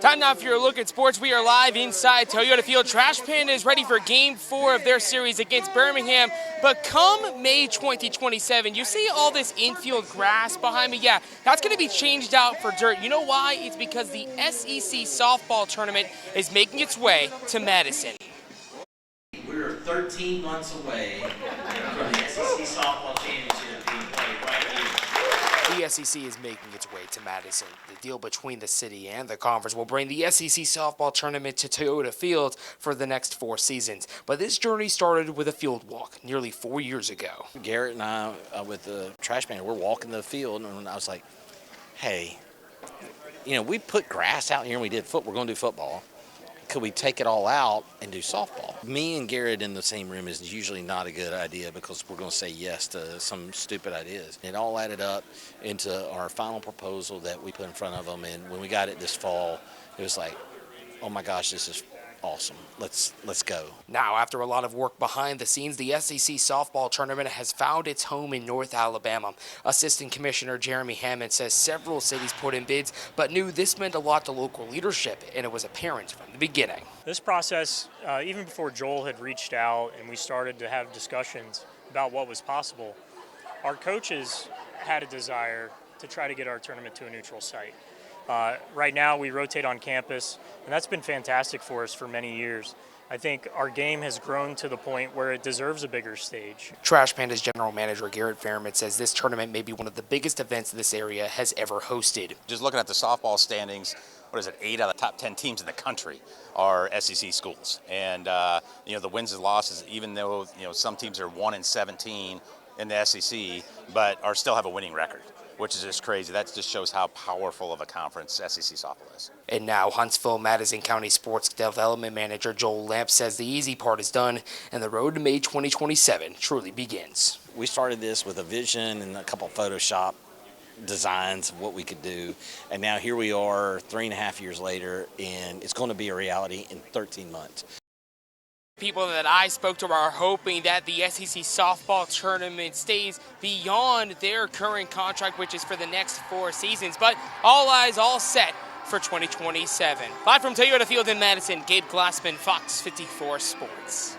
Time now for your look at sports. We are live inside Toyota Field. Trash Panda is ready for Game 4 of their series against Birmingham. But come May 2027, you see all this infield grass behind me? Yeah, that's going to be changed out for dirt. You know why? It's because the SEC softball tournament is making its way to Madison. We're 13 months away from the SEC softball championship being played right here. The SEC is making its way to Madison. The deal between the city and the conference will bring the SEC softball tournament to Toyota Field for the next 4 seasons. But this journey started with a field walk nearly 4 years ago. Garrett and I, with the trash man, we're walking the field, and I was like, hey, we put grass out here and we're going to do football. Could we take it all out and do softball? Me and Garrett in the same room is usually not a good idea because we're going to say yes to some stupid ideas. It all added up into our final proposal that we put in front of them, and when we got it this fall, it was like, oh my gosh, this is awesome. Let's go. Now, after a lot of work behind the scenes, the SEC softball tournament has found its home in North Alabama. Assistant Commissioner Jeremy Hammond says several cities put in bids, but knew this meant a lot to local leadership, and it was apparent from the beginning. This process, even before Joel had reached out and we started to have discussions about what was possible, our coaches had a desire to try to get our tournament to a neutral site. Right now we rotate on campus, and that's been fantastic for us for many years. I think our game has grown to the point where it deserves a bigger stage. Trash Panda's general manager Garrett Fairman says this tournament may be one of the biggest events this area has ever hosted. Just looking at the softball standings, 8 out of the top 10 teams in the country are SEC schools. And the wins and losses, even though some teams are 1-17 in the SEC, but still have a winning record, which is just crazy. That just shows how powerful of a conference SEC softball is. And now Huntsville Madison County Sports Development Manager Joel Lamp says the easy part is done and the road to May 2027 truly begins. We started this with a vision and a couple Photoshop designs of what we could do, and now here we are 3.5 years later, and it's going to be a reality in 13 months. People that I spoke to are hoping that the SEC softball tournament stays beyond their current contract, which is for the next 4 seasons. But all eyes all set for 2027. Live from Toyota Field in Madison, Gabe Glassman, Fox 54 Sports.